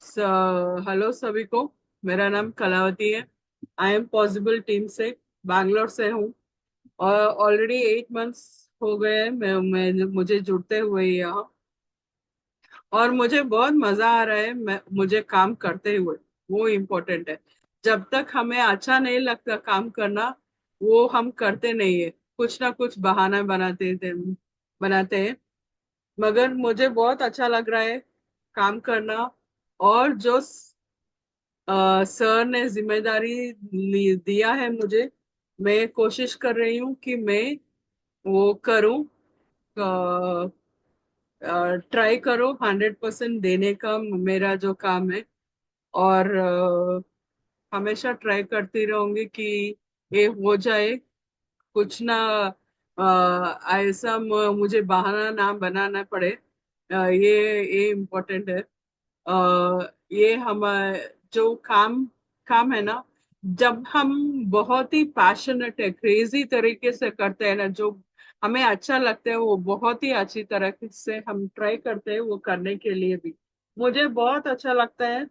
Hello सभी को। मेरा नाम कलावती है। आई एम पॉसिबल टीम से बैंगलोर से हूँ। और ऑलरेडी 8 मंथ्स हो गए हैं मुझे जुड़ते हुए यहाँ। और मुझे बहुत मजा आ रहा है मुझे काम करते हुए। वो इम्पोर्टेंट है। जब तक हमें अच्छा नहीं लगता काम करना, वो हम करते नहीं है। कुछ ना कुछ बहाना बनाते हैं। मगर मुझे बहुत अच्छा लग रहा है काम करना। और जो सर ने जिम्मेदारी दिया है मुझे, मैं कोशिश कर रही हूँ कि मैं वो करूँ। ट्राई करो 100% देने का मेरा जो काम है। और हमेशा ट्राई करती रहूंगी कि ये हो जाए। कुछ ना ऐसा मुझे बहाना ना बनाना पड़े। ये इम्पोर्टेंट है। ये हम जो काम है ना, जब हम बहुत ही पैशनेट है, क्रेजी तरीके से करते हैं ना, जो हमें अच्छा लगता है, वो बहुत ही अच्छी तरह से हम ट्राई करते हैं वो करने के लिए भी। मुझे बहुत अच्छा लगता है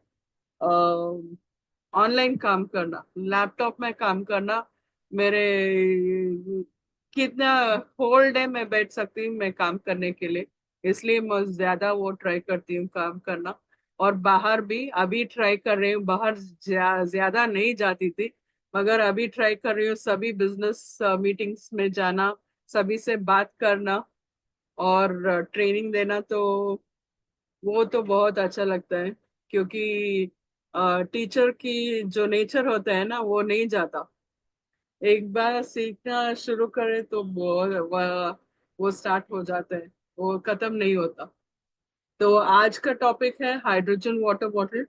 ऑनलाइन काम करना, लैपटॉप में काम करना। मेरे कितना होल डे मैं बैठ सकती हूँ मैं काम करने के लिए। इसलिए मैं ज्यादा वो ट्राई करती हूँ काम करना। और बाहर भी अभी ट्राई कर रही हूँ। बाहर ज्यादा नहीं जाती थी, मगर अभी ट्राई कर रही हूँ सभी बिजनेस मीटिंग्स में जाना, सभी से बात करना और ट्रेनिंग देना। तो वो तो बहुत अच्छा लगता है, क्योंकि टीचर की जो नेचर होता है ना, वो नहीं जाता। एक बार सीखना शुरू करे तो वो स्टार्ट हो जाता है, वो खत्म नहीं होता। तो आज का टॉपिक है हाइड्रोजन वाटर बॉटल।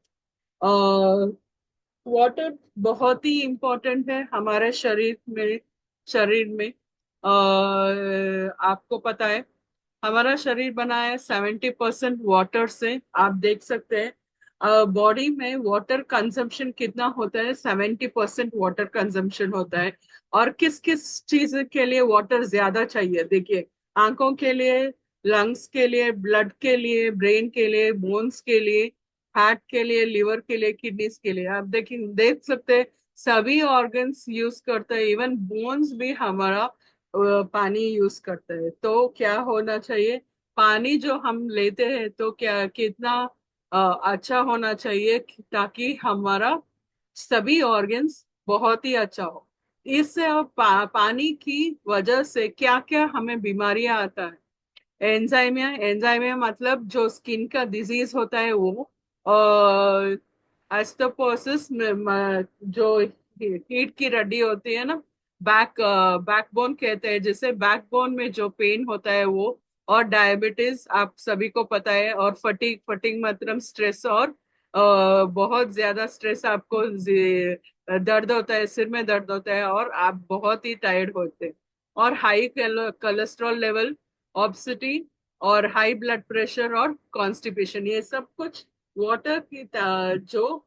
वाटर बहुत ही इम्पोर्टेंट है हमारे शरीर में। आपको पता है हमारा शरीर बना है 70% वाटर से। आप देख सकते हैं बॉडी में वाटर कंजम्पशन कितना होता है, 70% वाटर कंजम्पशन होता है। और किस किस चीज के लिए वाटर ज्यादा चाहिए, देखिए। आंखों के लिए, लंग्स के लिए, ब्लड के लिए, ब्रेन के लिए, बोन्स के लिए, हार्ट के लिए, लिवर के लिए, किडनीज के लिए। आप देख सकते हैं सभी ऑर्गन्स यूज करते हैं। इवन बोन्स भी हमारा पानी यूज करते हैं। तो क्या होना चाहिए, पानी जो हम लेते हैं तो क्या कितना अच्छा होना चाहिए, ताकि हमारा सभी ऑर्गन्स बहुत ही अच्छा हो। इससे अब पानी की वजह से क्या क्या हमें बीमारियां आता है। एंजाइमिया मतलब जो स्किन का डिजीज होता है वो। एस्टोपोसिस जो हीट की रड्डी होती है ना, बैकबोन कहते हैं जिसे, बैकबोन में जो पेन होता है वो। और डायबिटीज आप सभी को पता है। और फटीग फटीग मतलब स्ट्रेस। और बहुत ज्यादा स्ट्रेस आपको दर्द होता है, सिर में दर्द होता है और आप बहुत ही टायर्ड होते हैं। और हाई कोलेस्ट्रॉल लेवल, ऑब्सिटी, और हाई ब्लड प्रेशर और कॉन्स्टिपेशन, ये सब कुछ वाटर की जो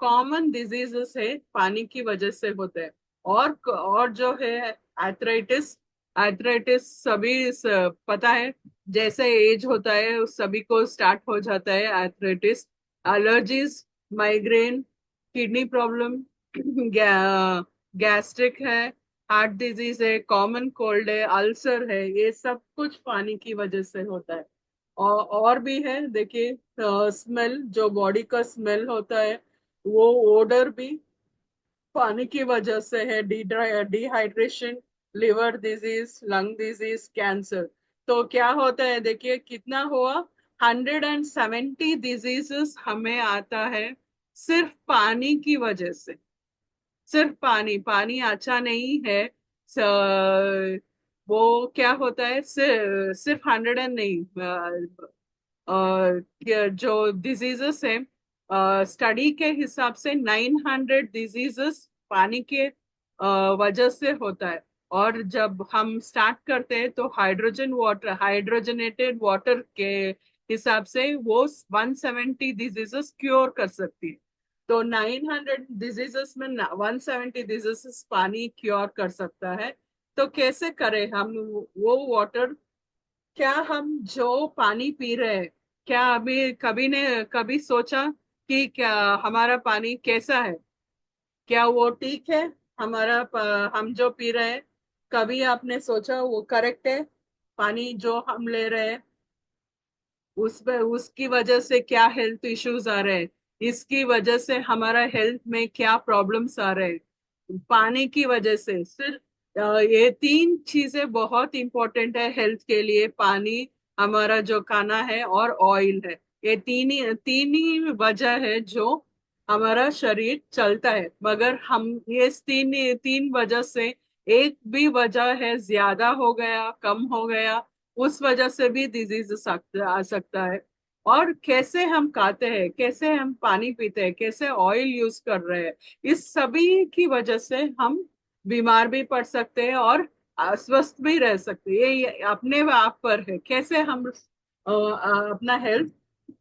कॉमन डिजीजेस है पानी की वजह से होते हैं। और जो है आर्थराइटिस। आर्थराइटिस सभी पता है, जैसे एज होता है उस सभी को स्टार्ट हो जाता है arthritis. Allergies, migraine, kidney problem, gastric है, हार्ट डिजीज है, कॉमन कोल्ड है, अल्सर है, ये सब कुछ पानी की वजह से होता है। और भी है, देखिए। स्मेल, जो बॉडी का स्मेल होता है, वो ओडर भी पानी की वजह से है। Dehydration, liver disease, lung disease, cancer. तो क्या होता है, देखिए कितना हुआ, 170 डिजीजेस हमें आता है सिर्फ पानी की वजह से। सिर्फ पानी, पानी अच्छा नहीं है। वो क्या होता है, सिर्फ 100 नहीं, जो डिजीजेस है, स्टडी के हिसाब से 900 डिजीजेस पानी के वजह से होता है। और जब हम स्टार्ट करते हैं तो हाइड्रोजनेटेड वाटर के हिसाब से वो 170 डिजीजेस क्योर कर सकती है। तो 900 डिजीजेस में 170 डिजीजेस पानी क्योर कर सकता है। तो कैसे करें हम वो वाटर? क्या हम जो पानी पी रहे हैं, क्या अभी कभी ने कभी सोचा कि क्या हमारा पानी कैसा है, क्या वो ठीक है, हम जो पी रहे हैं, कभी आपने सोचा वो करेक्ट है? पानी जो हम ले रहे हैं उसमें उसकी वजह से क्या हेल्थ इश्यूज आ रहे हैं, इसकी वजह से हमारा हेल्थ में क्या प्रॉब्लम्स आ रहे हैं पानी की वजह से। सिर्फ ये तीन चीजें बहुत इंपॉर्टेंट है हेल्थ के लिए, पानी, हमारा जो खाना है और ऑयल है। ये तीन ही वजह है जो हमारा शरीर चलता है। मगर हम ये तीन तीन वजह से एक भी वजह है ज्यादा हो गया, कम हो गया, उस वजह से भी डिजीज आ सकता है। और कैसे हम खाते हैं, कैसे हम पानी पीते हैं, कैसे ऑयल यूज कर रहे हैं, इस सभी की वजह से हम बीमार भी पड़ सकते हैं और अस्वस्थ भी रह सकते हैं। ये अपने आप पर है कैसे हम अपना हेल्थ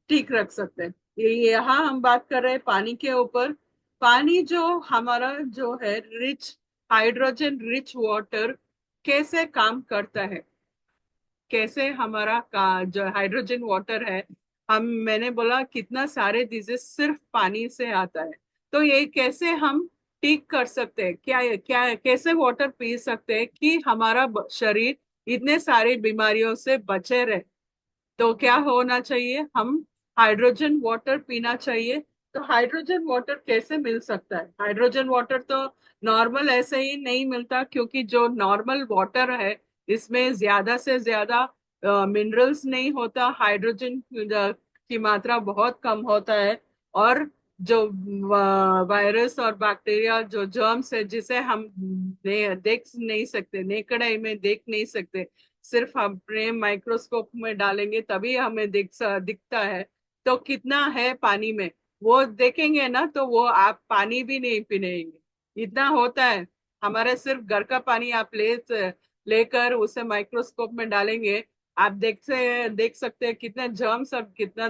ठीक रख सकते हैं। ये यहाँ हम बात कर रहे हैं पानी के ऊपर। पानी जो हमारा जो है रिच, हाइड्रोजन रिच वाटर कैसे काम करता है, कैसे हमारा का जो हाइड्रोजन वाटर है, हम मैंने बोला कितना सारे डिजीज सिर्फ पानी से आता है। तो ये कैसे हम ठीक कर सकते हैं, क्या क्या कैसे वाटर पी सकते हैं कि हमारा शरीर इतने सारी बीमारियों से बचे रहे। तो क्या होना चाहिए, हम हाइड्रोजन वाटर पीना चाहिए। तो हाइड्रोजन वाटर कैसे मिल सकता है? हाइड्रोजन वाटर तो नॉर्मल ऐसे ही नहीं मिलता, क्योंकि जो नॉर्मल वाटर है इसमें ज्यादा से ज्यादा मिनरल्स नहीं होता, हाइड्रोजन की मात्रा बहुत कम होता है। और जो वायरस और बैक्टीरिया, जो जर्म्स है जिसे हम देख नहीं सकते, नेकड आई में देख नहीं सकते, सिर्फ अपने माइक्रोस्कोप में डालेंगे तभी हमें दिखता है। तो कितना है पानी में वो देखेंगे ना, तो वो आप पानी भी नहीं पीनेंगे, इतना होता है। हमारे सिर्फ घर का पानी आप लेकर उसे माइक्रोस्कोप में डालेंगे, आप देख सकते हैं कितने जर्म्स और कितना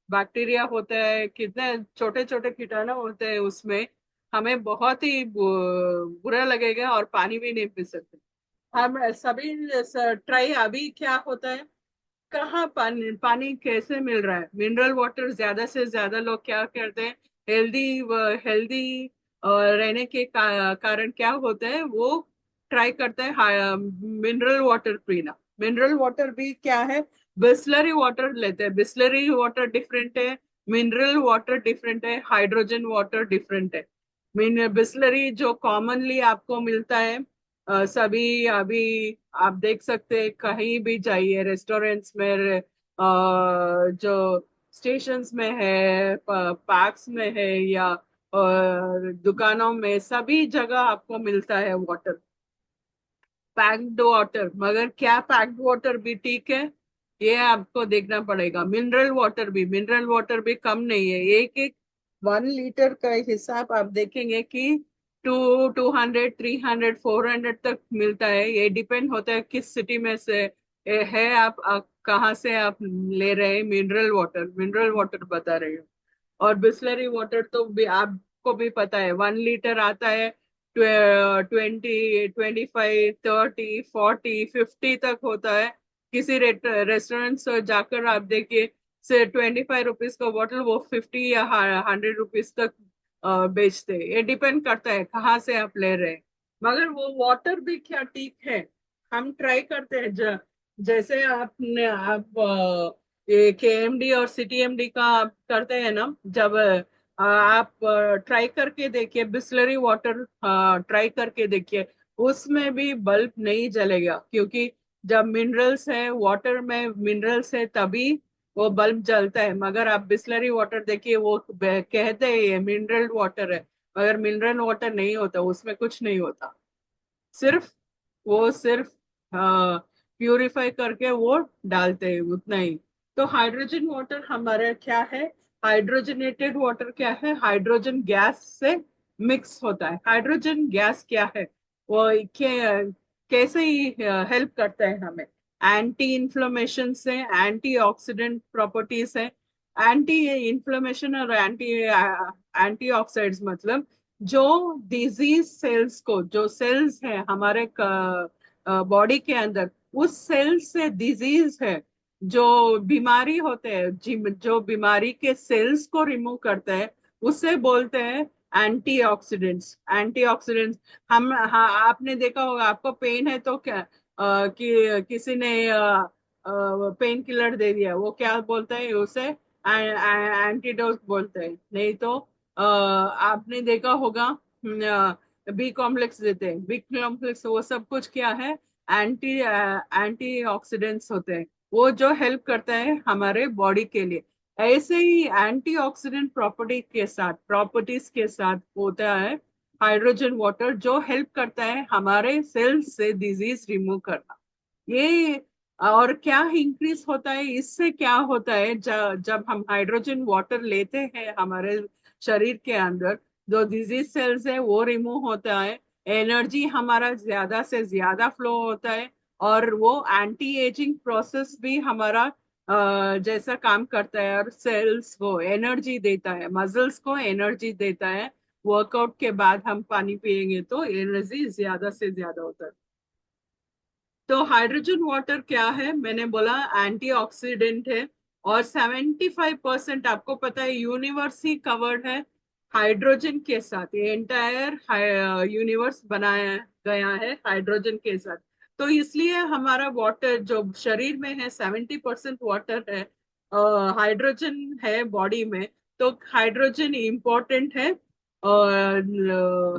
बैक्टीरिया होता है, कितने छोटे छोटे कीटाणु होते हैं उसमें। हमें बहुत ही बुरा लगेगा और पानी भी नहीं पी सकते हम सभी। ट्राई अभी क्या होता है, कहाँ पानी पानी कैसे मिल रहा है, मिनरल वाटर ज्यादा से ज्यादा लोग क्या करते हैं, हेल्दी हेल्दी रहने के कारण क्या होता है, वो ट्राई करते हैं मिनरल वाटर पीना। मिनरल वाटर भी क्या है, बिस्लरी वाटर लेते हैं। बिस्लरी वाटर डिफरेंट है, मिनरल वाटर डिफरेंट है, हाइड्रोजन वाटर डिफरेंट है। मीन बिस्लरी जो कॉमनली आपको मिलता है, सभी अभी आप देख सकते हैं, कहीं भी जाइए रेस्टोरेंट्स में, जो स्टेशंस में है, पार्क्स में है, या दुकानों में, सभी जगह आपको मिलता है वाटर, पैक्ड वाटर। मगर क्या पैक्ड वाटर भी ठीक है, ये आपको देखना पड़ेगा। मिनरल वाटर भी कम नहीं है। एक एक 1 लीटर का हिसाब आप देखेंगे कि 200, 300, 400 तक मिलता है। ये डिपेंड होता है किस सिटी में से है, आप कहाँ से आप ले रहे हैं मिनरल वाटर बता रहे हो। और बिस्लरी वाटर तो भी आपको भी पता है, 1 लीटर आता है 20, 25, 30, 40, 50 तक होता है। किसी रेस्टोरेंट से जाकर आप देखिए, से 25 रुपीज का बॉटल वो 50 या 100 रुपीज तक बेचते हैं। ये डिपेंड करता है कहाँ से आप ले रहे हैं। मगर वो वाटर भी क्या ठीक है, हम ट्राई करते हैं। जैसे ये केएमडी और सीटीएमडी का आप करते हैं ना, जब आप ट्राई करके देखिए, बिस्लरी वाटर ट्राई करके देखिए, उसमें भी बल्ब नहीं जलेगा, क्योंकि जब मिनरल्स है वाटर में, मिनरल्स है तभी वो बल्ब जलता है। मगर आप बिस्लरी वाटर देखिए, वो कहते हैं ये मिनरल वाटर है, मगर मिनरल वाटर नहीं होता, उसमें कुछ नहीं होता। सिर्फ वो सिर्फ प्यूरिफाई करके वो डालते हैं, उतना ही। तो हाइड्रोजन वाटर हमारा क्या है, हाइड्रोजनेटेड वाटर क्या है, हाइड्रोजन गैस से मिक्स होता है। हाइड्रोजन गैस क्या है, वो कैसे ही हेल्प करता है हमें, एंटी इन्फ्लेमेशन से, एंटी ऑक्सीडेंट प्रॉपर्टीज है। एंटी इन्फ्लेमेशन और एंटी ऑक्साइड्स मतलब जो डिजीज सेल्स को, जो सेल्स है हमारे बॉडी के अंदर, उस सेल से डिजीज है जो बीमारी होते हैं, जो बीमारी के सेल्स को रिमूव करते हैं, उसे बोलते हैं एंटीऑक्सीडेंट्स। एंटीऑक्सीडेंट्स हम, हाँ आपने देखा होगा, आपको पेन है तो क्या किसी ने पेन किलर दे दिया, वो क्या बोलते हैं उसे, एंटीडोट बोलते हैं। नहीं तो आपने देखा होगा बी कॉम्प्लेक्स देते हैं, बी कॉम्प्लेक्स, वो सब कुछ क्या है, एंटीऑक्सीडेंट्स होते हैं, वो जो हेल्प करता है हमारे बॉडी के लिए। ऐसे ही एंटीऑक्सीडेंट प्रॉपर्टीज के साथ होता है हाइड्रोजन वाटर, जो हेल्प करता है हमारे सेल्स से डिजीज रिमूव करना। ये और क्या इंक्रीज होता है इससे, क्या होता है जब हम हाइड्रोजन वाटर लेते हैं हमारे शरीर के अंदर, जो डिजीज सेल्स है वो रिमूव होता है, एनर्जी हमारा ज्यादा से ज्यादा फ्लो होता है, और वो एंटी एजिंग प्रोसेस भी हमारा जैसा काम करता है, और सेल्स को एनर्जी देता है, मसल्स को एनर्जी देता है। वर्कआउट के बाद हम पानी पिएंगे तो एनर्जी ज्यादा से ज्यादा होता है। तो हाइड्रोजन वाटर क्या है, मैंने बोला एंटीऑक्सीडेंट है, और 75% आपको पता है यूनिवर्स ही कवर्ड है हाइड्रोजन के साथ। ये एंटायर यूनिवर्स बनाया गया है हाइड्रोजन के साथ। तो इसलिए हमारा वाटर जो शरीर में है, 70% वाटर है, हाइड्रोजन है बॉडी में। तो हाइड्रोजन इम्पोर्टेंट है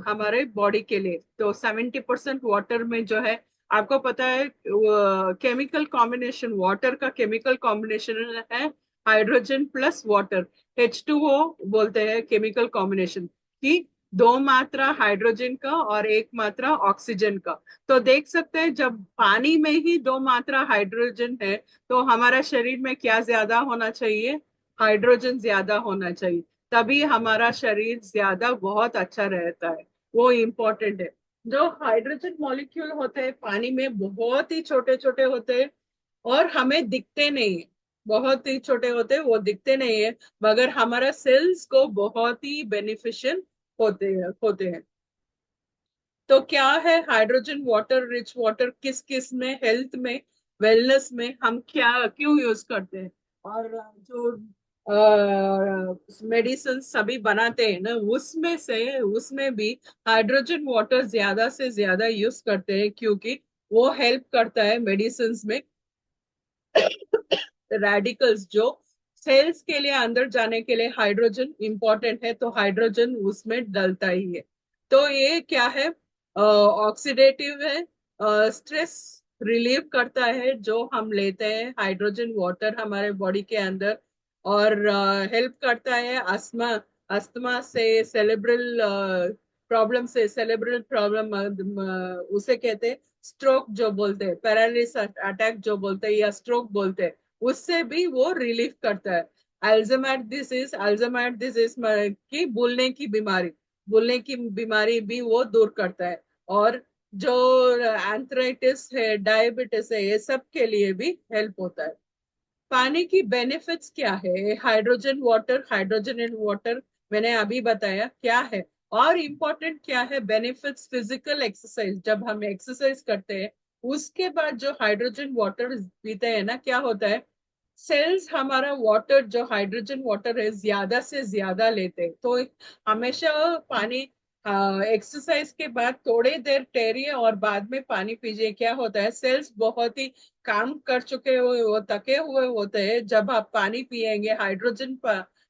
हमारे बॉडी के लिए। तो 70% वाटर में जो है, आपको पता है केमिकल कॉम्बिनेशन, वाटर का केमिकल कॉम्बिनेशन है हाइड्रोजन प्लस वाटर, H2O बोलते हैं केमिकल कॉम्बिनेशन, कि दो मात्रा हाइड्रोजन का और एक मात्रा ऑक्सीजन का। तो देख सकते हैं जब पानी में ही दो मात्रा हाइड्रोजन है, तो हमारा शरीर में क्या ज्यादा होना चाहिए, हाइड्रोजन ज्यादा होना चाहिए, तभी हमारा शरीर ज्यादा बहुत अच्छा रहता है। वो इम्पोर्टेंट है। जो हाइड्रोजन मॉलिक्यूल होते हैं पानी में बहुत ही छोटे छोटे होते हैं, और हमें दिखते नहीं है, बहुत ही छोटे होते हैं, वो दिखते नहीं है, मगर हमारा सेल्स को बहुत ही बेनिफिशियल होते हैं। तो क्या है हाइड्रोजन वाटर, रिच वाटर किस किस में, हेल्थ में, वेलनेस में हम क्या क्यों यूज करते हैं, और जो मेडिसिन सभी बनाते हैं ना, उसमें भी हाइड्रोजन वाटर ज्यादा से ज्यादा यूज करते हैं, क्योंकि वो हेल्प करता है मेडिसिन में रेडिकल्स, जो सेल्स के लिए अंदर जाने के लिए हाइड्रोजन इंपॉर्टेंट है, तो हाइड्रोजन उसमें डलता ही है। तो ये क्या है, ऑक्सीडेटिव है, स्ट्रेस रिलीव करता है जो हम लेते हैं हाइड्रोजन वाटर हमारे बॉडी के अंदर, और हेल्प करता है अस्थमा, अस्थमा से, सेलेब्रल प्रॉब्लम, उसे कहते हैं स्ट्रोक जो बोलते हैं, पैरालिसिस अटैक जो बोलते हैं, या स्ट्रोक बोलते हैं, उससे भी वो रिलीफ करता है। अल्जाइमर डिजीज की भूलने की बीमारी भी वो दूर करता है। और जो एंथराइटिस है, डायबिटीज है, ये सब के लिए भी हेल्प होता है। पानी की बेनिफिट्स क्या है, हाइड्रोजन एंड वाटर मैंने अभी बताया क्या है। और इम्पोर्टेंट क्या है बेनिफिट्स, फिजिकल एक्सरसाइज, जब हम एक्सरसाइज करते हैं उसके बाद जो हाइड्रोजन वाटर पीते हैं ना, क्या होता है, सेल्स हमारा वाटर जो हाइड्रोजन वाटर है ज्यादा से ज्यादा लेते हैं। तो हमेशा पानी, एक्सरसाइज के बाद थोड़ी देर ठहरिए और बाद में पानी पीजिए। क्या होता है, सेल्स बहुत ही काम कर चुके हुए, वो थके हुए होते हैं, जब आप पानी पिएंगे,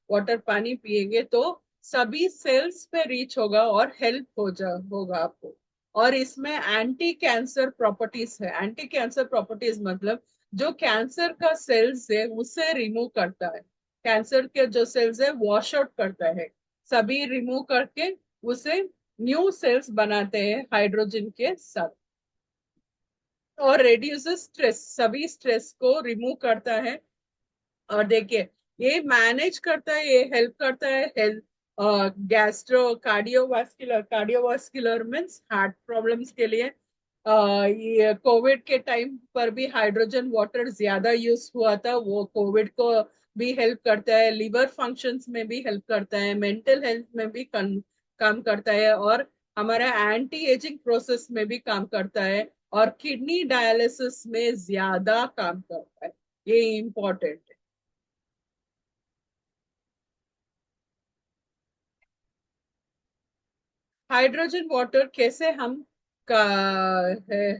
वाटर पानी पिएंगे, तो सभी सेल्स पे रीच होगा और हेल्प होगा आपको। और इसमें एंटी कैंसर प्रॉपर्टीज है। एंटी कैंसर प्रॉपर्टीज मतलब जो कैंसर का सेल्स है उसे रिमूव करता है, कैंसर के जो सेल्स है वॉश आउट करता है, सभी रिमूव करके उसे न्यू सेल्स बनाते हैं हाइड्रोजन के साथ। और रेड्यूसेस स्ट्रेस, सभी स्ट्रेस को रिमूव करता है। और देखिए, ये मैनेज करता है, ये हेल्प करता है health, cardiovascular means heart problems के लिए। ये कोविड के टाइम पर भी हाइड्रोजन वाटर ज्यादा यूज हुआ था, वो कोविड को भी हेल्प करता है, लिवर फंक्शंस में भी हेल्प करता है, मेंटल हेल्थ में भी काम करता है, और हमारा एंटी एजिंग प्रोसेस में भी काम करता है, और किडनी डायलिसिस में ज्यादा काम करता है। ये इम्पोर्टेंट है। हाइड्रोजन वाटर कैसे हम का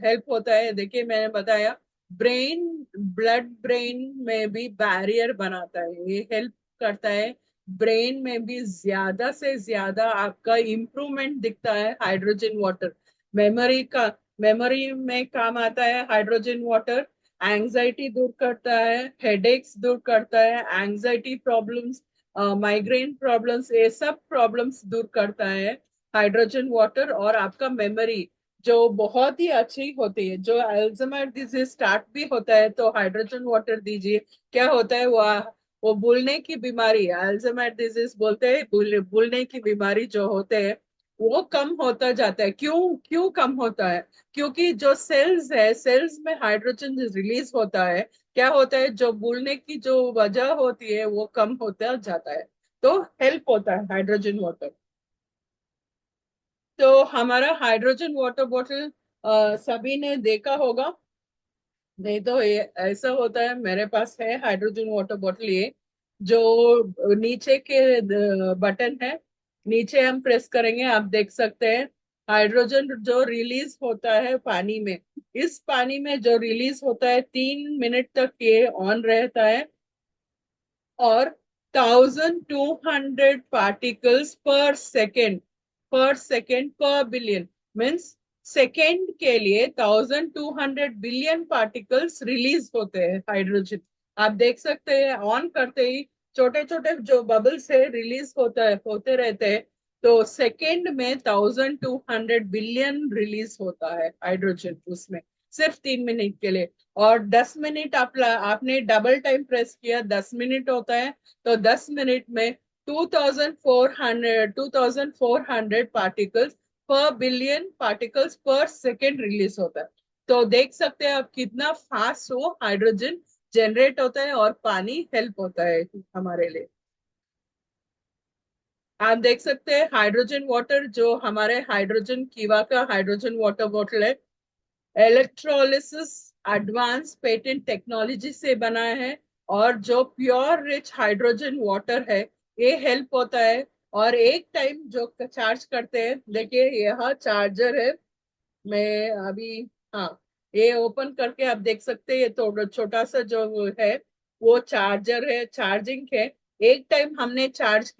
हेल्प होता है, देखिए मैंने बताया, ब्रेन, ब्लड ब्रेन में भी बैरियर बनाता है, ये हेल्प करता है। ब्रेन में भी ज्यादा से ज्यादा आपका इम्प्रूवमेंट दिखता है हाइड्रोजन वाटर। मेमोरी का, मेमोरी में काम आता है हाइड्रोजन वाटर। एंजाइटी दूर करता है, हेडेक्स दूर करता है, एंजाइटी प्रॉब्लम्स, माइग्रेन प्रॉब्लम्स, ये सब प्रॉब्लम्स दूर करता है हाइड्रोजन वाटर। और आपका मेमोरी जो बहुत ही अच्छी होती है, जो अल्जाइमर डिजीज स्टार्ट भी होता है तो हाइड्रोजन वाटर दीजिए, क्या होता है वो भूलने की बीमारी, अल्जाइमर डिजीज बोलते हैं, भूलने की बीमारी जो होते हैं वो कम होता जाता है। क्यों क्यों कम होता है? क्योंकि जो सेल्स है, सेल्स में हाइड्रोजन रिलीज होता है, क्या होता है, जो भूलने की जो वजह होती है वो कम होता जाता है। तो हेल्प होता है हाइड्रोजन वाटर। तो हमारा हाइड्रोजन वाटर बॉटल सभी ने देखा होगा, नहीं तो ये ऐसा होता है, मेरे पास है हाइड्रोजन वाटर बॉटल, ये जो नीचे के बटन है, नीचे हम प्रेस करेंगे, आप देख सकते हैं हाइड्रोजन जो रिलीज होता है पानी में, इस पानी में जो रिलीज होता है 3 मिनट तक ये ऑन रहता है। और 1200 पार्टिकल्स पर सेकेंड, पर बिलियन, मीन्स सेकेंड के लिए 1200 बिलियन पार्टिकल्स रिलीज होते हैं हाइड्रोजन। आप देख सकते हैं ऑन करते ही छोटे छोटे जो बबल्स है रिलीज होता है, होते रहते हैं। तो सेकेंड में 1200 बिलियन रिलीज होता है हाइड्रोजन उसमें, सिर्फ 3 मिनट के लिए। और 10 मिनट आपने डबल टाइम प्रेस किया, 10 मिनट होता है, तो 10 मिनट में 2400 पार्टिकल्स पर बिलियन पार्टिकल्स पर सेकेंड रिलीज होता है। तो देख सकते हैं आप कितना फास्ट वो हाइड्रोजन जनरेट होता है, और पानी हेल्प होता है हमारे लिए। आप देख सकते हैं हाइड्रोजन वाटर, जो हमारे हाइड्रोजन कीवा का हाइड्रोजन वाटर बॉटल है, इलेक्ट्रोलिसिस एडवांस पेटेंट टेक्नोलॉजी से बना है। और जो प्योर रिच हाइड्रोजन वाटर है, ये हेल्प होता है। और एक टाइम जो चार्ज करते हैं, देखिए यह चार्जर है, मैं अभी, हाँ, ये ओपन करके आप देख सकते हैं, ये तो छोटा सा जो है वो चार्जर है, चार्जिंग है। एक टाइम हमने चार्ज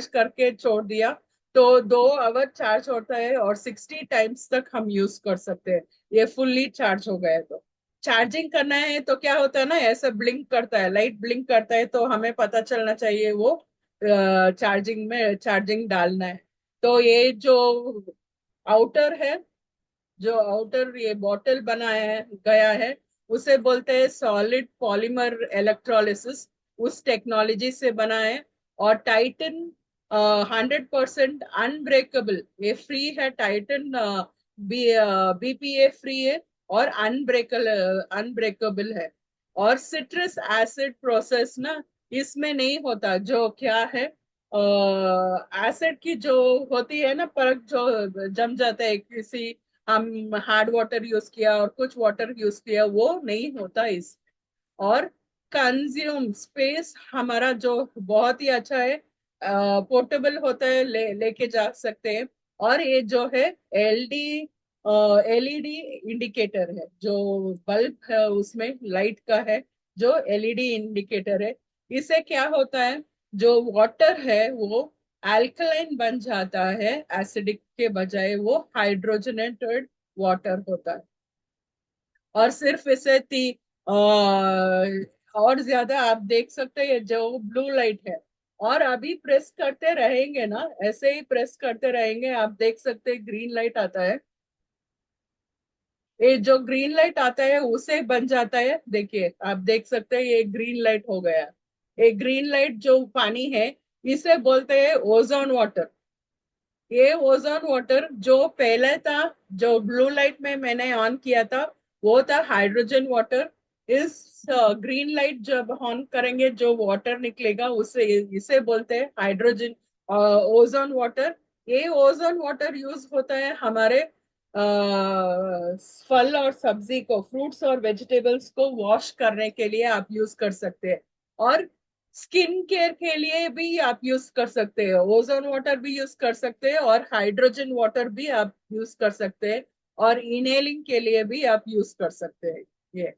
करके छोड़ दिया तो 2 आवर चार्ज होता है, और 60 टाइम्स तक हम यूज कर सकते हैं। ये फुल्ली चार्ज हो गया है तो चार्जिंग करना है तो क्या होता है ना, ऐसा ब्लिंक करता है, लाइट ब्लिंक करता है, तो हमें पता चलना चाहिए वो चार्जिंग में, चार्जिंग डालना है। तो ये जो आउटर है, जो आउटर ये बॉटल बनाया है गया है, उसे बोलते हैं सॉलिड पॉलीमर इलेक्ट्रोलिसिस, उस टेक्नोलॉजी से बना है। और टाइटन 100% अनब्रेकेबल, ये फ्री है टाइटन, बीपीए फ्री है, और अनब्रेकेबल है। और सिट्रस एसिड प्रोसेस ना इसमें नहीं होता, जो क्या है, एसिड की जो होती है ना परत, जो जम जाता है किसी, हम हार्ड वाटर यूज किया और कुछ वाटर यूज किया, वो नहीं होता इस। और कंज्यूम स्पेस हमारा जो बहुत ही अच्छा है, पोर्टेबल होता है, लेके जा सकते हैं। और ये जो है एलडी एलईडी इंडिकेटर है, जो बल्ब है उसमें लाइट का है, जो एलईडी इंडिकेटर है। इससे क्या होता है, जो वाटर है वो अल्कलाइन बन जाता है, एसिडिक के बजाय वो हाइड्रोजनेटेड वाटर होता है। और सिर्फ इसे और ज्यादा आप देख सकते हैं, जो ब्लू लाइट है, और अभी प्रेस करते रहेंगे ना, ऐसे ही प्रेस करते रहेंगे, आप देख सकते हैं ग्रीन लाइट आता है, ये जो ग्रीन लाइट आता है उसे बन जाता है, देखिए आप देख सकते हैं ये ग्रीन लाइट हो गया। ये ग्रीन लाइट जो पानी है, इसे बोलते हैं ओजोन वाटर। ये ओजोन वाटर जो पहले था, जो ब्लू लाइट में मैंने ऑन किया था, वो था हाइड्रोजन वाटर। इस ग्रीन लाइट जब ऑन करेंगे, जो वाटर निकलेगा उसे, इसे बोलते हैं हाइड्रोजन ओजोन वाटर। ये ओजोन वाटर यूज होता है हमारे फल और सब्जी को, फ्रूट्स और वेजिटेबल्स को वॉश करने के लिए आप यूज कर सकते हैं। और स्किन केयर के लिए भी आप यूज कर सकते हैं, ओजोन वाटर भी यूज कर सकते हैं और हाइड्रोजन वाटर भी आप यूज कर सकते हैं। और इनहेलिंग के लिए भी आप यूज कर सकते हैं। ये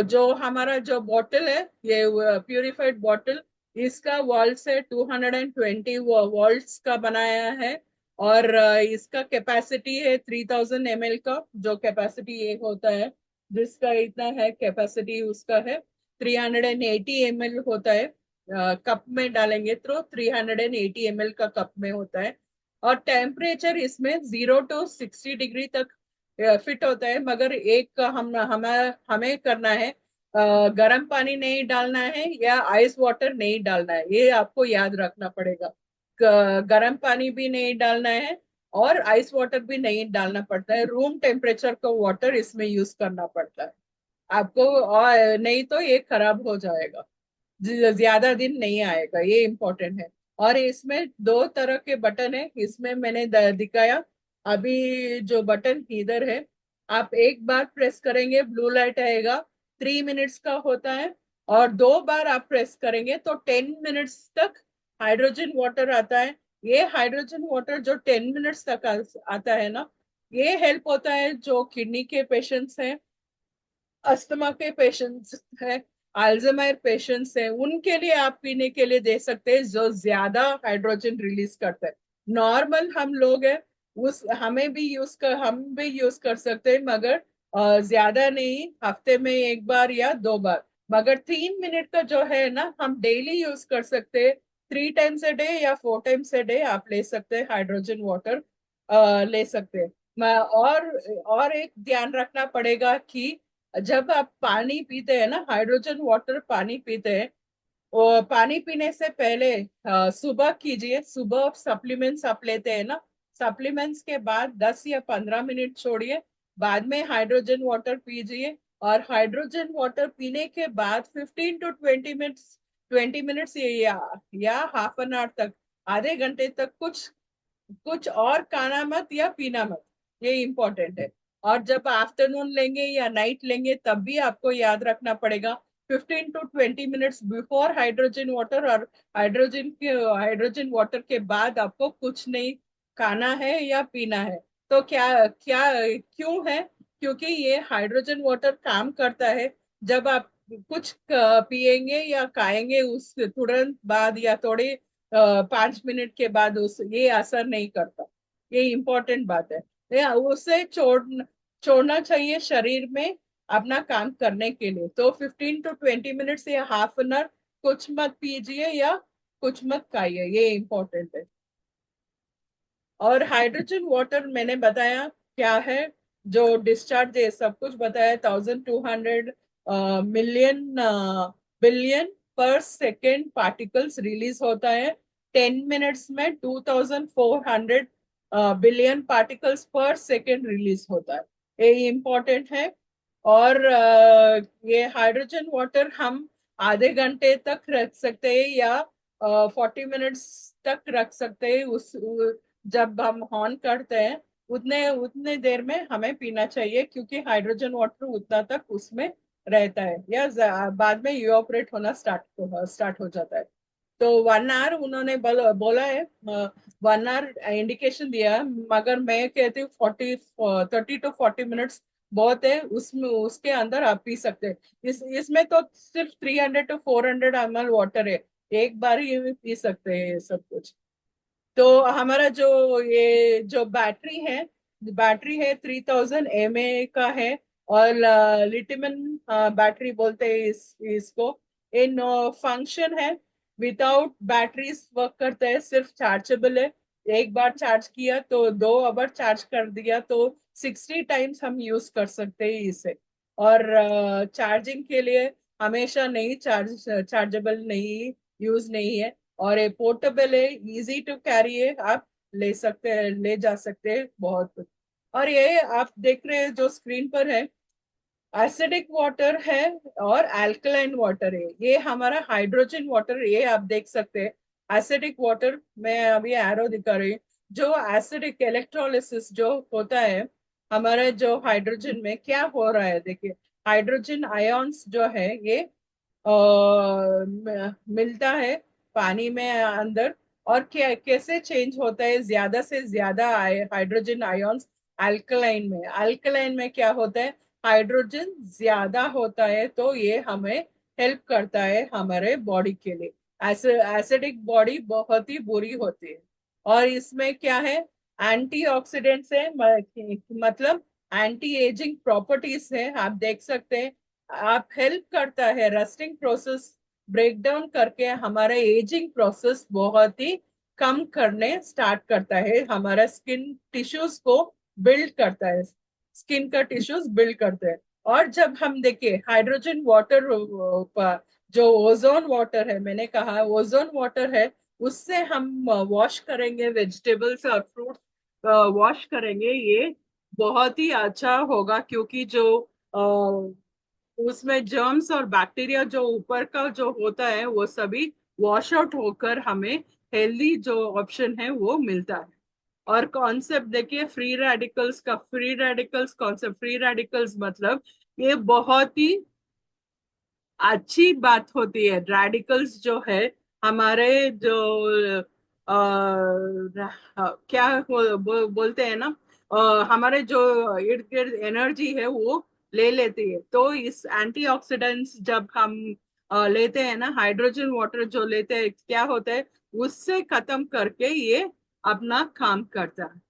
जो हमारा जो बॉटल है, ये प्यूरिफाइड बॉटल, इसका वॉल्ट से 220 वॉल्ट्स का बनाया है। और इसका कैपेसिटी है 3000 ml का, जो कैपेसिटी ये होता है, जिसका इतना है कैपेसिटी उसका है। 380 ml होता है, कप में डालेंगे तो 380 ml का कप में होता है। और टेम्परेचर इसमें 0 to 60 डिग्री तक फिट होता है। मगर एक हम हमें हमें करना है, गर्म पानी नहीं डालना है या आइस वाटर नहीं डालना है, ये आपको याद रखना पड़ेगा। गर्म पानी भी नहीं डालना है और आइस वाटर भी नहीं डालना पड़ता है, रूम टेम्परेचर का वाटर इसमें यूज करना पड़ता है आपको। और नहीं तो ये खराब हो जाएगा, ज्यादा दिन नहीं आएगा, ये इम्पोर्टेंट है। और इसमें दो तरह के बटन है, इसमें मैंने दिखाया अभी जो बटन इधर है, आप एक बार प्रेस करेंगे ब्लू लाइट आएगा, 3 मिनट्स का होता है। और दो बार आप प्रेस करेंगे तो 10 मिनट्स तक हाइड्रोजन वाटर आता है। ये हाइड्रोजन वाटर जो 10 मिनट्स तक आता है ना, ये हेल्प होता है जो किडनी के पेशेंट्स हैं, अस्थमा के पेशेंट्स हैं, अल्जाइमर पेशेंट्स हैं, उनके लिए आप पीने के लिए दे सकते हैं, जो ज्यादा हाइड्रोजन रिलीज करता है। नॉर्मल हम लोग हैं, उस हम भी यूज कर सकते हैं, मगर ज्यादा नहीं, हफ्ते में एक बार या दो बार। मगर 3 मिनट का जो है ना, हम डेली यूज कर सकते हैं। 3 टाइम्स अ डे या 4 टाइम्स अ डे आप ले सकते हैं हाइड्रोजन वाटर, ले सकते हैं। और एक ध्यान रखना पड़ेगा कि जब आप पानी पीते हैं ना, हाइड्रोजन वाटर पानी पीते हैं, वो पानी पीने से पहले सुबह कीजिए। सुबह सप्लीमेंट्स आप लेते हैं ना, सप्लीमेंट्स के बाद 10 या 15 मिनट छोड़िए, बाद में हाइड्रोजन वाटर पीजिए। और हाइड्रोजन वाटर पीने के बाद 15 to 20 मिनट्स, 20 मिनट्स या हाफ एन आवर तक, आधे घंटे तक कुछ कुछ और खाना मत या पीना मत, ये इम्पोर्टेंट है। और जब आफ्टरनून लेंगे या नाइट लेंगे तब भी आपको याद रखना पड़ेगा, 15 to 20 minutes before hydrogen water और हाइड्रोजन वाटर के बाद आपको कुछ नहीं खाना है या पीना है। तो क्या क्या क्यों है? क्योंकि ये हाइड्रोजन वाटर काम करता है, जब आप कुछ पिएंगे या खाएंगे उस तुरंत बाद या थोड़े 5 मिनट के बाद उस ये असर नहीं करता। ये इम्पोर्टेंट बात है। उसे छोड़ना चाहिए शरीर में अपना काम करने के लिए। तो 15 to 20 मिनट्स या हाफ एन आवर कुछ मत पीजिए या कुछ मत खाइए, ये इम्पोर्टेंट है। और हाइड्रोजन वाटर मैंने बताया क्या है, जो डिस्चार्ज है सब कुछ बताया। 1200 मिलियन बिलियन पर सेकेंड पार्टिकल्स रिलीज होता है। 10 मिनट्स में 2400 बिलियन पार्टिकल्स पर सेकेंड रिलीज होता है, ये इम्पोर्टेंट है। और ये हाइड्रोजन वाटर हम आधे घंटे तक रख सकते हैं या 40 मिनट्स तक रख सकते हैं। जब हम ऑन करते हैं उतने उतने देर में हमें पीना चाहिए, क्योंकि हाइड्रोजन वाटर उतना तक उसमें रहता है या बाद में इवापोरेट होना स्टार्ट हो जाता है। तो 1 आवर उन्होंने बोला है, 1 आवर इंडिकेशन दिया है, मगर मैं कहती हूँ 30 to 40 मिनट्स बहुत है, उसमें उसके अंदर आप पी सकते हैं। इसमें तो सिर्फ 300 to 400 ml वाटर है, एक बार ही में पी सकते हैं ये सब कुछ। तो हमारा जो ये जो बैटरी है 3000 mAh का है। और लिथियम बैटरी बोलते हैं इसको। इन फंक्शन है, विदाउट बैटरीज वर्क करता है, सिर्फ चार्जेबल है। एक बार चार्ज किया तो 2 आवर चार्ज कर दिया तो 60 टाइम्स हम यूज कर सकते हैं इसे। और चार्जिंग के लिए हमेशा नहीं, चार्जेबल नहीं, यूज नहीं है। और ये पोर्टेबल है, इजी टू कैरी है, आप ले सकते हैं, ले जा सकते हैं बहुत। और ये आप देख रहे हैं जो स्क्रीन पर है, एसिडिक वाटर है और अल्कलाइन वाटर है। ये हमारा हाइड्रोजन वाटर, ये आप देख सकते हैं। एसिडिक वाटर मैं अभी एरो दिखा रही हूँ। जो एसिडिक इलेक्ट्रोलिसिस जो होता है, हमारे जो हाइड्रोजन में क्या हो रहा है देखिए। हाइड्रोजन आयंस जो है ये मिलता है पानी में अंदर, और क्या कैसे चेंज होता है ज्यादा से ज्यादा हाइड्रोजन आयंस अल्कलाइन में। अल्कलाइन में क्या होता है, हाइड्रोजन ज्यादा होता है तो ये हमें हेल्प करता है हमारे बॉडी के लिए। एसिडिक बॉडी बहुत ही बुरी होती है। और इसमें क्या है, एंटीऑक्सीडेंट्स है, मतलब एंटी एजिंग प्रॉपर्टीज है, आप देख सकते हैं। आप हेल्प करता है रस्टिंग प्रोसेस ब्रेक डाउन करके हमारे एजिंग प्रोसेस बहुत ही कम करने स्टार्ट करता है, हमारा स्किन टिश्यूज को बिल्ड करता है, स्किन का टिश्यूज बिल्ड करते हैं। और जब हम देखिए हाइड्रोजन वाटर, जो ओजोन वाटर है, मैंने कहा ओजोन वाटर है, उससे हम वॉश करेंगे वेजिटेबल्स और फ्रूट्स, वॉश करेंगे, ये बहुत ही अच्छा होगा, क्योंकि जो उसमें जर्म्स और बैक्टीरिया जो ऊपर का जो होता है वो सभी वॉश आउट होकर हमें हेल्दी जो ऑप्शन है वो मिलता है। और कॉन्सेप्ट देखिए फ्री रेडिकल्स का, free radicals concept, free radicals मतलब ये बहुत ही अच्छी बात होती है। रेडिकल्स जो है हमारे जो क्या बोलते हैं ना, हमारे जो इर्द गिर्द एनर्जी है वो ले लेती है। तो इस एंटीऑक्सीडेंट्स जब हम लेते हैं ना, हाइड्रोजन वाटर जो लेते हैं, क्या होता है उससे खत्म करके ये अपना काम करता है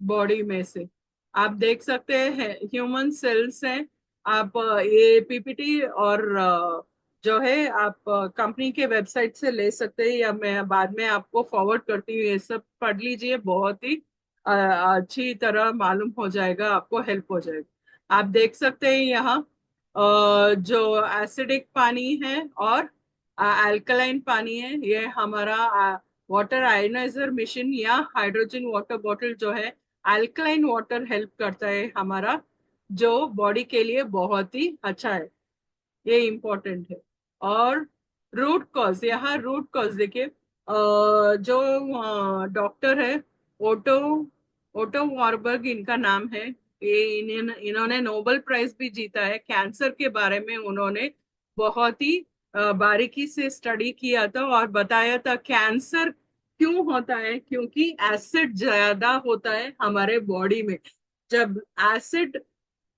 बॉडी में से। आप देख सकते हैं ह्यूमन सेल्स हैं। आप ये पीपीटी और जो है आप कंपनी के वेबसाइट से ले सकते हैं, या मैं बाद में आपको फॉरवर्ड करती हूँ, ये सब पढ़ लीजिए, बहुत ही अच्छी तरह मालूम हो जाएगा, आपको हेल्प हो जाएगा। आप देख सकते हैं यहाँ जो एसिडिक पानी है और अल्कलाइन पानी है, ये हमारा वाटर आयोनाइजर मशीन या हाइड्रोजन वाटर बॉटल जो है अल्कलाइन वाटर हेल्प करता है हमारा, जो बॉडी के लिए बहुत ही अच्छा है, ये इम्पोर्टेंट है। और रूट कॉज, यहाँ रूट कॉज देखिए, जो डॉक्टर है ओटो ओटो वॉरबर्ग इनका नाम है, ये इन्होंने नोबेल प्राइज भी जीता है कैंसर के बारे में। उन्होंने बहुत ही बारीकी से स्टडी किया था और बताया था कैंसर क्यों होता है, क्योंकि एसिड ज्यादा होता है हमारे बॉडी में। जब एसिड,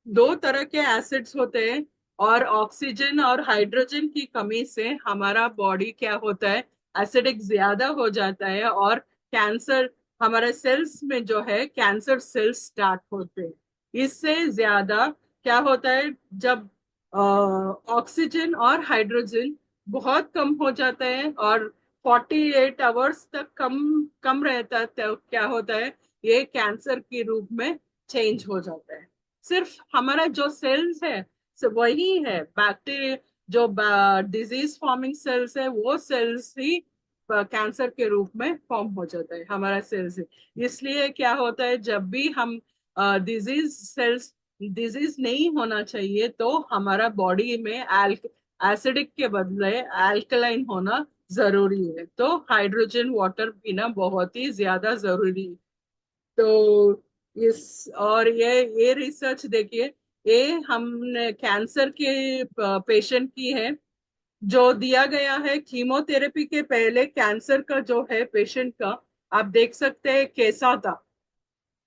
दो तरह के एसिड्स होते हैं, और ऑक्सीजन और हाइड्रोजन की कमी से हमारा बॉडी क्या होता है, एसिडिक ज्यादा हो जाता है, और कैंसर, हमारे सेल्स में जो है कैंसर सेल्स स्टार्ट होते हैं। इससे ज्यादा क्या होता है, जब ऑक्सीजन और हाइड्रोजन बहुत कम हो जाता है और 48 आवर्स तक कम कम रहता है, तो क्या होता है, ये कैंसर के रूप में चेंज हो जाता है। सिर्फ हमारा जो सेल्स है वही है, बैक्टीरिया जो डिजीज फॉर्मिंग सेल्स है वो सेल्स ही कैंसर के रूप में फॉर्म हो जाता है हमारा सेल्स ही। इसलिए क्या होता है, जब भी हम डिजीज सेल्स, डिजीज नहीं होना चाहिए, तो हमारा बॉडी में एसिडिक के बदले अल्कलाइन होना जरूरी है, तो हाइड्रोजन वाटर पीना बहुत ही ज्यादा जरूरी है। तो इस, और ये रिसर्च देखिए, ये हमने कैंसर के पेशेंट की है, जो दिया गया है कीमोथेरेपी के पहले कैंसर का जो है पेशेंट का, आप देख सकते हैं कैसा था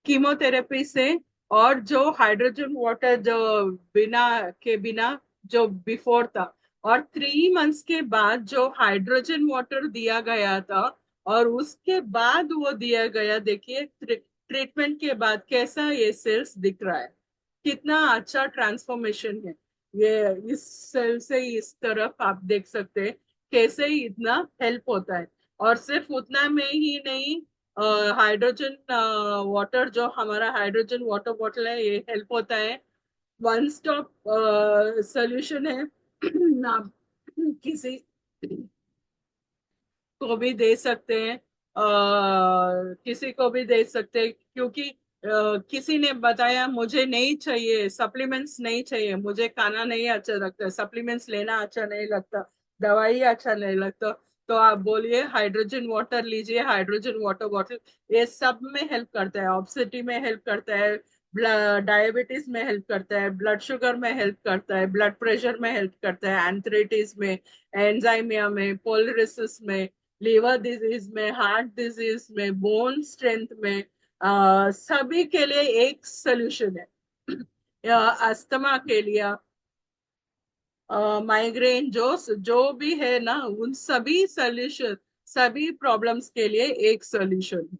कीमोथेरेपी से, और जो हाइड्रोजन वाटर जो बिना जो बिफोर था, और 3 मंथ्स के बाद जो हाइड्रोजन वाटर दिया गया था, और उसके बाद वो दिया गया, देखिए ट्रीटमेंट के बाद कैसा ये सेल्स दिख रहा है, कितना अच्छा ट्रांसफॉर्मेशन है। ये इस सेल से इस तरफ आप देख सकते हैं कैसे ही इतना हेल्प होता है। और सिर्फ उतना में ही नहीं, हाइड्रोजन वाटर, जो हमारा हाइड्रोजन वाटर बॉटल है, ये हेल्प होता है, वन स्टॉप सोल्यूशन है। आप किसी को भी दे सकते हैं, किसी को भी दे सकते हैं, क्योंकि किसी ने बताया मुझे नहीं चाहिए सप्लीमेंट्स, नहीं चाहिए, मुझे खाना नहीं अच्छा लगता, सप्लीमेंट्स लेना अच्छा नहीं लगता, दवाई अच्छा नहीं लगता, तो आप बोलिए हाइड्रोजन वाटर लीजिए, हाइड्रोजन वाटर बॉटल, ये सब में हेल्प करता है, ऑब्सिटी में हेल्प करता है, डायबिटीज में हेल्प करता है, ब्लड शुगर में हेल्प करता है, ब्लड प्रेशर में हेल्प करता है, एंथ्राइटिस में, एंजाइमिया में, पोलिरिसिस में, लीवर डिजीज में, हार्ट डिजीज में, बोन स्ट्रेंथ में, सभी के लिए एक सोल्यूशन है। या अस्थमा के लिए, माइग्रेन, जो भी है ना, उन सभी सोल्यूशन, सभी प्रॉब्लम्स के लिए एक सोल्यूशन।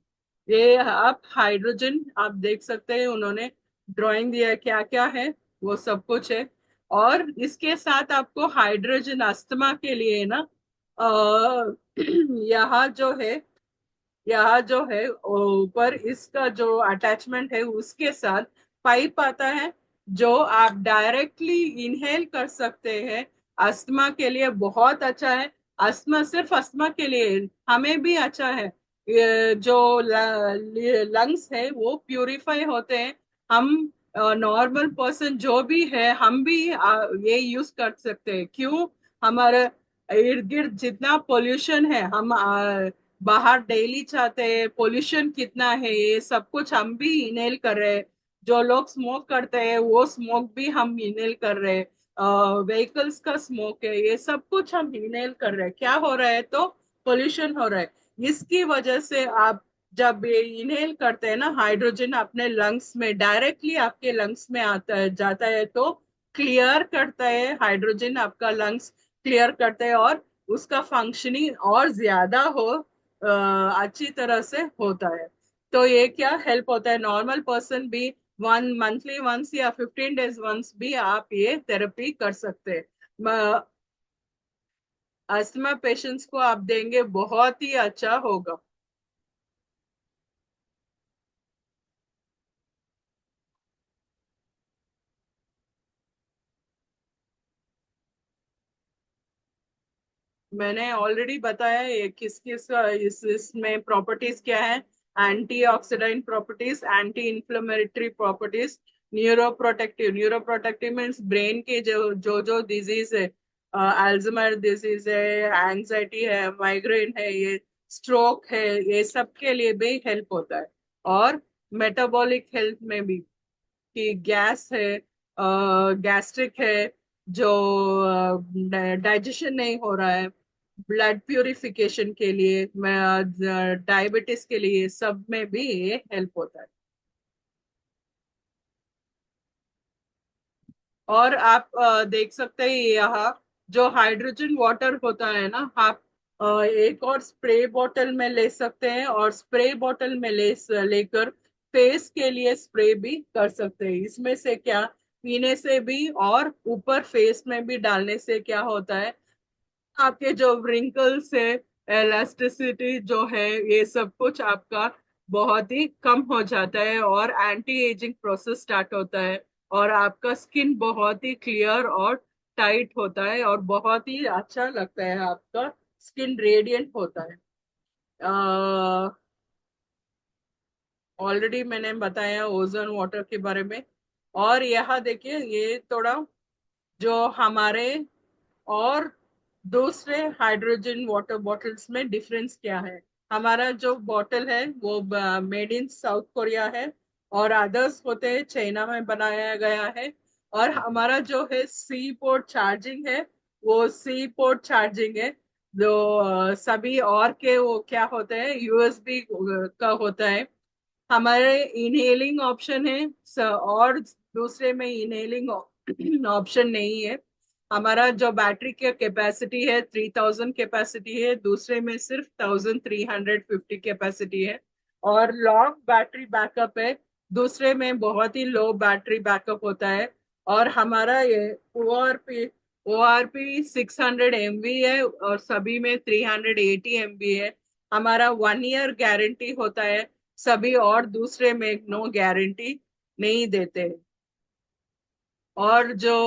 ये आप हाइड्रोजन, आप देख सकते हैं उन्होंने ड्राइंग दिया है क्या क्या है, वो सब कुछ है। और इसके साथ आपको हाइड्रोजन अस्थमा के लिए ना, अ, यहाँ जो है, यहाँ जो है ऊपर इसका जो अटैचमेंट है उसके साथ पाइप आता है, जो आप डायरेक्टली इनहेल कर सकते हैं। अस्थमा के लिए बहुत अच्छा है। अस्थमा सिर्फ अस्थमा के लिए, हमें भी अच्छा है। ये जो लंग्स है वो प्यूरिफाई होते हैं। हम नॉर्मल पर्सन जो भी है, हम भी ये यूज कर सकते हैं। क्यों? हमारे इर्द गिर्द जितना पोल्यूशन है, हम बाहर डेली जाते हैं, पोल्यूशन कितना है, ये सब कुछ हम भी इनहेल कर रहे हैं। जो लोग स्मोक करते हैं वो स्मोक भी हम इनहेल कर रहे हैं। व्हीकल्स का स्मोक है, ये सब कुछ हम इनहेल कर रहे हैं। क्या हो रहा है? तो पोल्यूशन हो रहा है। इसकी वजह से आप जब ये इनहेल करते हैं ना, हाइड्रोजन अपने लंग्स में डायरेक्टली आपके लंग्स में आता है, जाता है, तो क्लियर करता है हाइड्रोजन, आपका लंग्स क्लियर करता है, और उसका फंक्शनिंग और ज्यादा अच्छी तरह से होता है। तो ये क्या हेल्प होता है, नॉर्मल पर्सन भी 1 मंथली वंस या 15 डेज वंस भी आप ये थेरेपी कर सकते हैं। अस्थमा पेशेंट्स को आप देंगे, बहुत ही अच्छा होगा। मैंने ऑलरेडी बताया ये किस किस इसमें प्रॉपर्टीज क्या है। Antioxidant properties, anti inflammatory properties, neuro protective means brain के जो डिजीज है, अल्जाइमर डिजीज है, एंजाइटी है, माइग्रेन है, ये स्ट्रोक है, ये सब के लिए भी हेल्प होता है। और मेटाबॉलिक हेल्थ में भी, कि गैस है, गैस्ट्रिक है, जो डाइजेशन नहीं हो रहा है, ब्लड प्यूरिफिकेशन के लिए, डायबिटीज के लिए, सब में भी ये हेल्प होता है। और आप देख सकते हैं यहाँ जो हाइड्रोजन वाटर होता है ना, आप एक और स्प्रे बॉटल में ले सकते हैं, और स्प्रे बॉटल में लेकर फेस के लिए स्प्रे भी कर सकते हैं। इसमें से क्या, पीने से भी और ऊपर फेस में भी डालने से क्या होता है, आपके जो रिंकल्स है, एलास्टिसिटी जो है, ये सब कुछ आपका बहुत ही कम हो जाता है, और एंटी एजिंग प्रोसेस स्टार्ट होता है, और आपका स्किन बहुत ही क्लियर और टाइट होता है, और बहुत ही अच्छा लगता है, आपका स्किन रेडिएंट होता है। ऑलरेडी मैंने बताया ओजोन वाटर के बारे में। और यहाँ देखिए, ये थोड़ा जो हमारे और दूसरे हाइड्रोजन वाटर बॉटल्स में डिफरेंस क्या है। हमारा जो बॉटल है वो मेड इन साउथ कोरिया है, और अदर्स होते हैं चाइना में बनाया गया है। और हमारा जो है सी पोर्ट चार्जिंग है, वो सी पोर्ट चार्जिंग है। जो सभी और के वो क्या होते हैं, यूएसबी का होता है। हमारे इनहेलिंग ऑप्शन है, और दूसरे में इनहेलिंग ऑप्शन नहीं है। हमारा जो बैटरी की कैपेसिटी है 3000 कैपेसिटी है, दूसरे में सिर्फ 1350 कैपेसिटी है। और लॉन्ग बैटरी बैकअप है, दूसरे में बहुत ही लो बैटरी बैकअप होता है। और हमारा ये ओ आर पी 600 MB है, और सभी में 380 MB है। हमारा 1 ईयर गारंटी होता है, सभी और दूसरे में नो गारंटी नहीं देते। और जो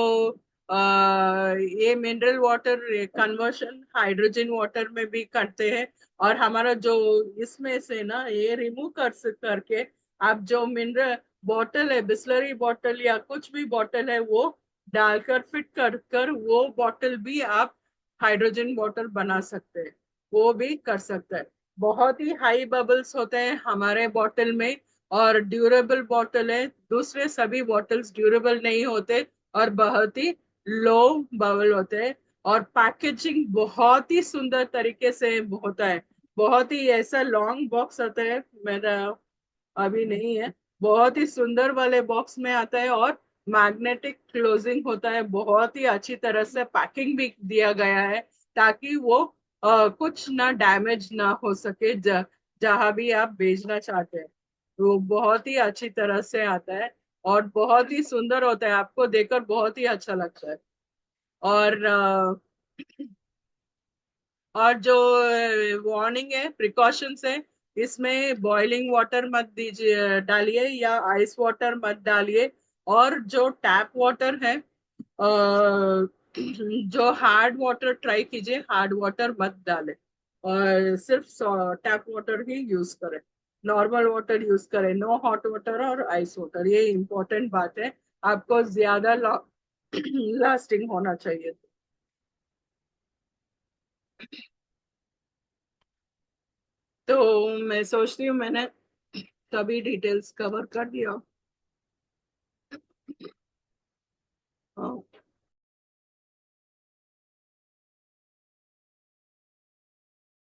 ये mineral water conversion hydrogen water में भी करते हैं। और हमारा जो इसमें से ना ये रिमूव करके आप जो मिनरल बॉटल है, बिस्लरी बॉटल या कुछ भी बॉटल है, वो डालकर फिट कर कर वो बॉटल भी आप हाइड्रोजन वाटर बना सकते हैं। वो भी कर सकता है। बहुत ही हाई बबल्स होते हैं हमारे बॉटल में, और ड्यूरेबल बॉटल है। दूसरे सभी बॉटल्स ड्यूरेबल नहीं होते और बहुत ही लो बबल होते हैं। और पैकेजिंग बहुत ही सुंदर तरीके से होता है। बहुत ही ऐसा लॉन्ग बॉक्स आता है, मेरा अभी नहीं है। बहुत ही सुंदर वाले बॉक्स में आता है, और मैग्नेटिक क्लोजिंग होता है। बहुत ही अच्छी तरह से पैकिंग भी दिया गया है, ताकि वो कुछ ना डैमेज ना हो सके जहां भी आप भेजना चाहते हैं। वो बहुत ही अच्छी तरह से आता है, और बहुत ही सुंदर होता है, आपको देखकर बहुत ही अच्छा लगता है। और जो वार्निंग है, प्रिकॉशंस है, इसमें बॉइलिंग वाटर मत दीजिए, डालिए, या आइस वाटर मत डालिए। और जो टैप वाटर है, जो हार्ड वाटर ट्राई कीजिए, हार्ड वाटर मत डालें, और सिर्फ टैप वाटर ही यूज करें। नॉर्मल वाटर यूज करें, नो हॉट वाटर और आइस वाटर, ये इम्पोर्टेंट बात है। आपको ज्यादा लास्टिंग होना चाहिए। तो मैं सोचती हूँ मैंने सभी डिटेल्स कवर कर दिया। हाँ।